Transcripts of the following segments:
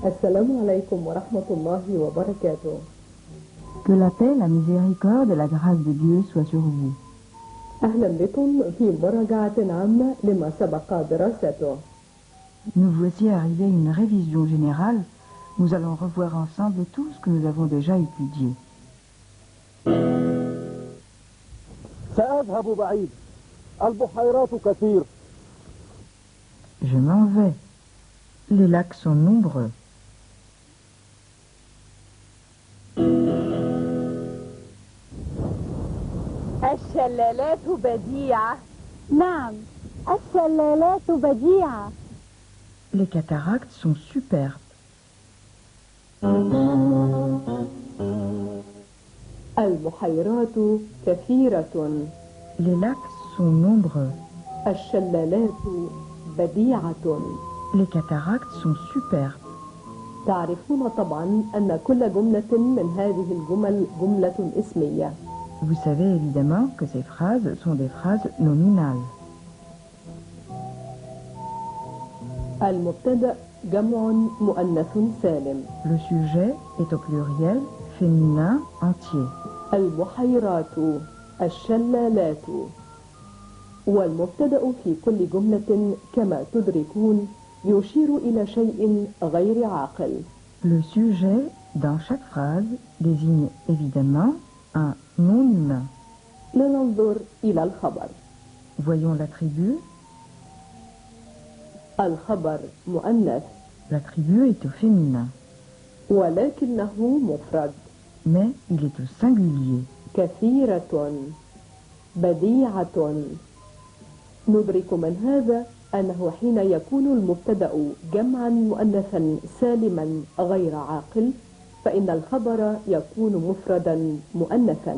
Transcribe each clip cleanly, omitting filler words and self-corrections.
السلام عليكم ورحمة الله وبركاته. Que la paix, la miséricorde et la grâce de Dieu soient sur vous. أهلا بكم في مراجعة عامة لما سبق دراسته. Nous voici arrivés à une révision générale. Nous allons revoir ensemble tout ce que nous avons déjà étudié. سأذهب بعيد. البحيرات كثير. Je m'en vais. Les lacs sont nombreux. الشلالات بديعة. نعم، الشلالات بديعة. Les cataractes sont superbes. البحيرات كثيرة. Les lacs sont nombreux. الشلالات بديعة. Les cataractes sont superbes. تعرفون طبعا أن كل جملة من هذه الجمل جملة اسمية. Vous savez évidemment que ces phrases sont des phrases nominales. المبتدأ جمع مؤنث سالم. Le sujet est au pluriel féminin entier. البحيرات، الشلالات. والمبتدأ في كل جملة كما تدركون يشير إلى شيء غير عاقل. Le sujet dans chaque phrase désigne évidemment un non humain. لننظر إلى الخبر. Voyons l'attribut. الخبر مؤنث. L'attribut est au féminin, ولكنه مفرد. mais il est au singulier. كثيرة، بديعة. ندرك من هذا أنه حين يكون المبتدأ جمعا مؤنثا سالما غير عاقل فإن الخبر يكون مفردا مؤنثا.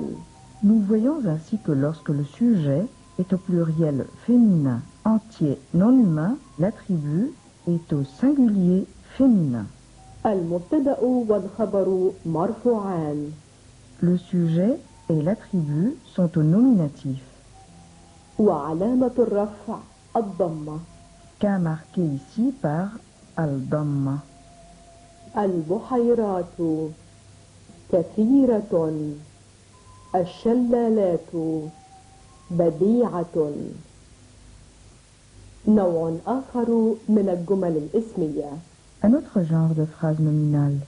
Nous voyons ainsi que lorsque le sujet est au pluriel féminin entier non humain, l'attribut est au singulier féminin. المبتدأ والخبر مرفوعان. Le sujet et l'attribut sont au nominatif. وعلامة الرفع الضمة. Qu'a marqué ici par al-damma. البحيرات كثيرة. الشلالات بديعة. نوع آخر من الجمل الاسمية. Un autre genre de phrase nominale.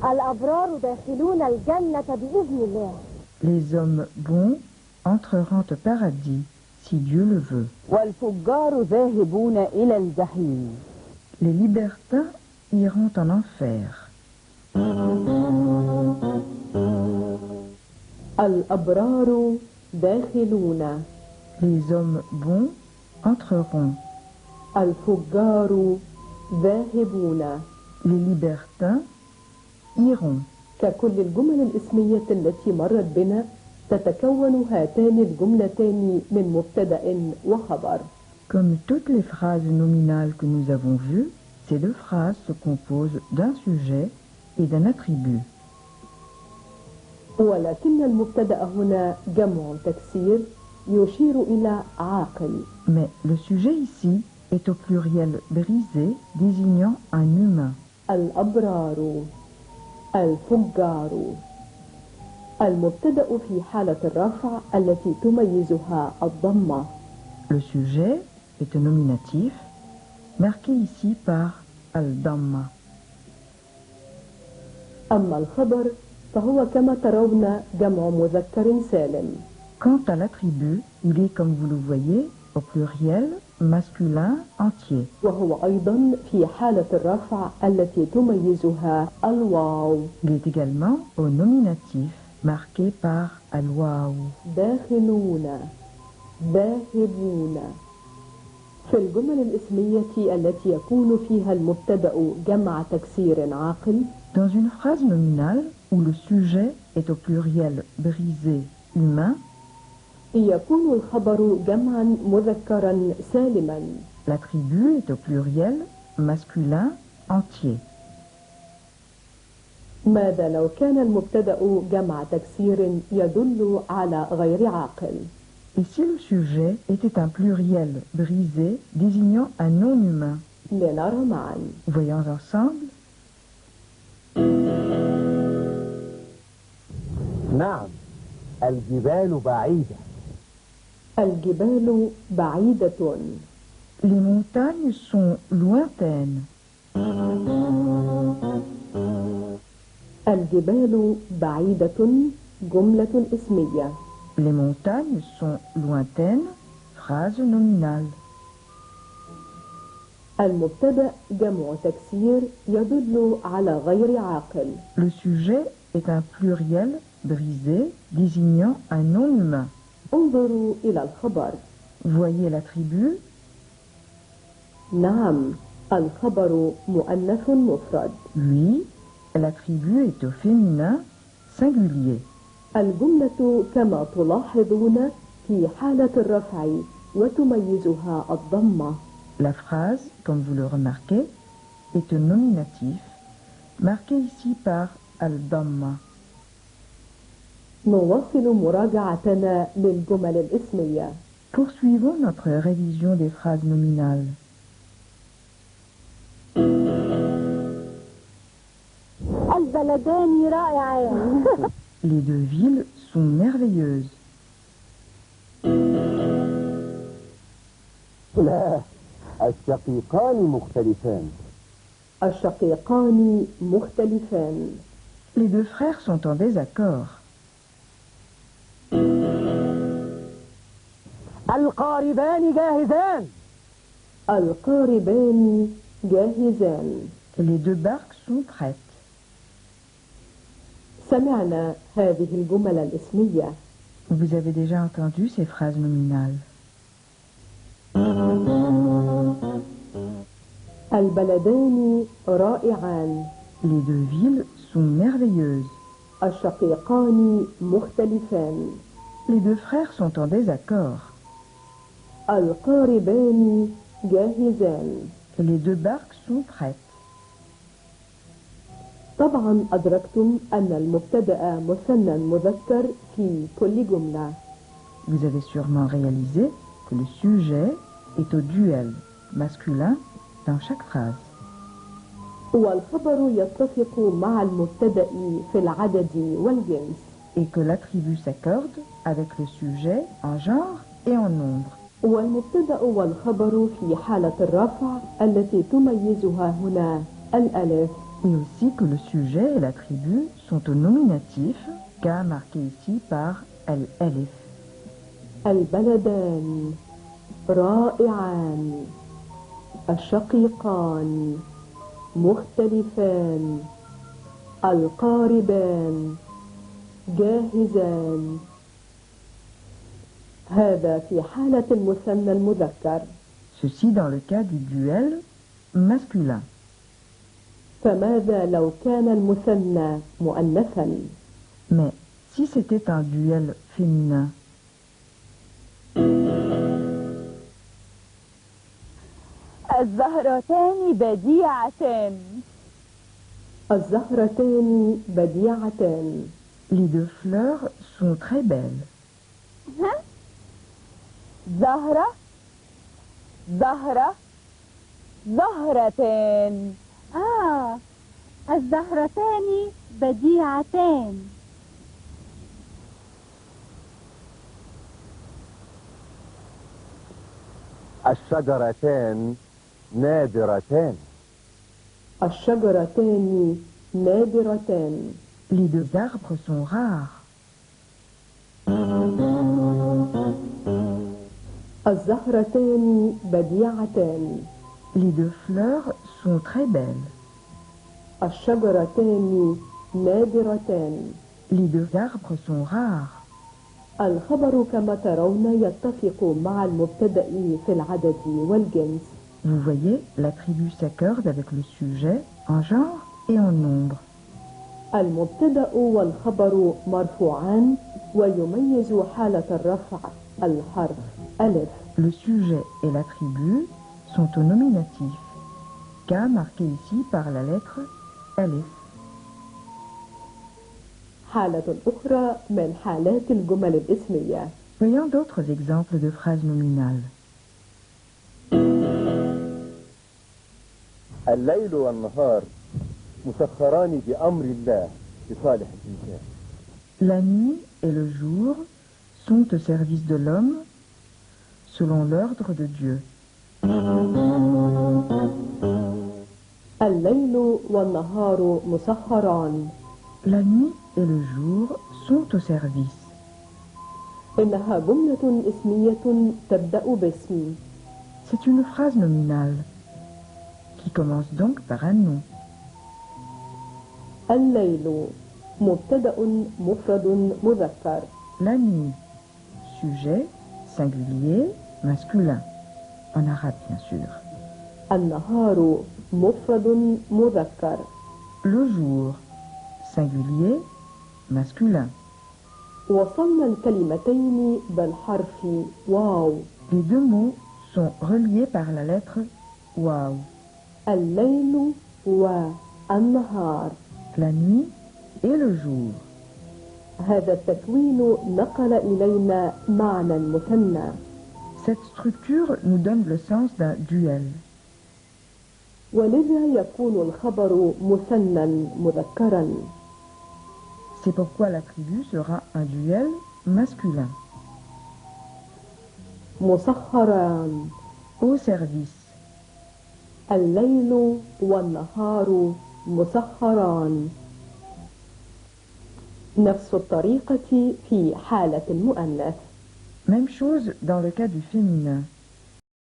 الأبرار داخلون الجنة بإذن الله. Les hommes bons entreront au paradis si Dieu le veut. والفجار ذاهبون إلى الجحيم. Les libertins iront en enfer. الأبرار داخلون. Les hommes bons entreront. الفجار ذاهبون. Les libertins iront. ككل الجمل الاسمية التي مرت بنا تتكون هاتان الجملتان من مبتدأ وخبر. Comme toutes les phrases nominales que nous avons vues, ces deux phrases se composent d'un sujet et d'un attribut. ولكن المبتدأ هنا جمع تكسير يشير إلى عاقل. Mais le sujet ici est au pluriel brisé désignant un humain. الأبرار، الفجار. المبتدأ في حالة الرفع التي تميزها الضمة. Le sujet est au nominatif, marqué ici par al-damma. أما الخبر فهو كما ترون جمع مذكر سالم. Quant à l'attribut, il est, comme vous le voyez, au pluriel masculin entier. وهو أيضا في حالة الرفع التي تميزها الواو. Il est également au nominatif, marqué par al-waw. داخلون، ذاهبون. في الجمل الاسمية التي يكون فيها المبتدأ جمع تكسير عاقل. Dans une phrase nominale où le sujet est au pluriel brisé humain, يكون الخبر جمعا مذكرا سالما. l'attribut est au pluriel masculin entier. ماذا لو كان المبتدأ جمع تكسير يدل على غير عاقل؟ Et si le sujet était un pluriel brisé désignant un non-humain? لنرى معا. Voyons ensemble. نعم، الجبال بعيدة. الجبال بعيدة. Les montagnes sont lointaines. الجبال بعيدة جملة اسمية. Les montagnes sont lointaines. Phrase nominale. المبتدأ جمع تكسير يدل على غير عاقل. Le sujet est un pluriel brisé désignant un non-humain. انظروا إلى الخبر. Voyez l'attribut. نعم، الخبر مؤنث مفرد. Oui, l'attribut est au féminin singulier. الجملة كما تلاحظون في حالة الرفع وتميزها الضمة. La phrase, comme vous le remarquez, est un nominatif, marqué ici par al-damma. نواصل مراجعتنا للجمل الاسمية. Poursuivons notre révision des phrases nominales. البلدان رائعان. Les deux villes sont merveilleuses. لا، الشقيقان مختلفان. الشقيقان مختلفان. Les deux frères sont en désaccord. القاربان جاهزان. القاربان جاهزان. Les deux barques sont prêtes. سمعنا هذه الجمل الاسمية. Vous avez déjà entendu ces phrases nominales. البلدان رائعان. Les deux villes sont merveilleuses. الشقيقان مختلفان. Les deux frères sont en désaccord. القاربان جاهزان. Les deux barques sont prêtes. طبعا أدركتم أن المبتدأ مثنى مذكر في كل جملة. Vous avez sûrement réalisé que le sujet est au duel masculin dans chaque phrase. والخبر يتفق مع المبتدأ في العدد والجنس. Et que l'attribut s'accorde avec le sujet en genre et en nombre. والمبتدأ والخبر في حالة الرفع التي تميزها هنا الألف. Et aussi que le sujet et l'attribut sont au nominatif, cas marqué ici par al-alif. البلدان رائعان. الشقيقان مختلفان. القاربان جاهزان. هذا في حالة المثنى المذكر. Ceci dans le cas du duel masculin. فماذا لو كان المثنى مؤنثا؟ Mais si c'était un duel féminin? الزهرتان بديعتان. الزهرتان بديعتان. Les deux fleurs sont très belles. زهرة زهرة زهرتان. الزهرتان بديعتان. الشجرتان نادرتان. الشجرتان نادرتان. Les deux arbres sont rares. الزهرتان بديعتان. Les deux fleurs sont très belles. الشجرتان نادرتان. Les deux arbres sont rares. الخبر كما ترون يتفق مع المبتدأ في العدد والجنس. Vous voyez, l'attribut s'accorde avec le sujet en genre et en nombre. المبتدأ والخبر مرفوعان ويميز حالة الرفع الحرف ألف. Le sujet et l'attribut sont au nominatif, cas marqué ici par la lettre alif. حالة أخرى من حالات الجمل الاسمية. Voyons d'autres exemples de phrases nominales. الليل والنهار مسخران بأمر الله لصالح الإنسان. La nuit et le jour sont au service de l'homme selon l'ordre de Dieu. الليل والنهار مسخران. La nuit et le jour sont au service. إنها جملة اسمية تبدأ باسم. C'est une phrase nominale qui commence donc par un nom. الليل مبتدأ مفرد مذكر. La nuit, sujet, singulier, masculin. En arabe, bien sûr. النهار مفرد مذكر. Le jour, singulier, masculin. وصلنا الكلمتين بالحرف واو. Les deux mots sont reliés par la lettre waouh. الليل والنهار. La nuit et le jour. هذا التكوين نقل إلينا معنى مثنى. Cette structure nous donne le sens d'un duel. ولذا يكون الخبر مثنى مذكرا. C'est pourquoi l'attribut sera un duel masculin. مسخران. Au service. الليل والنهار مسخران. نفس الطريقة في حالة المؤنث. Même chose dans le cas du féminin.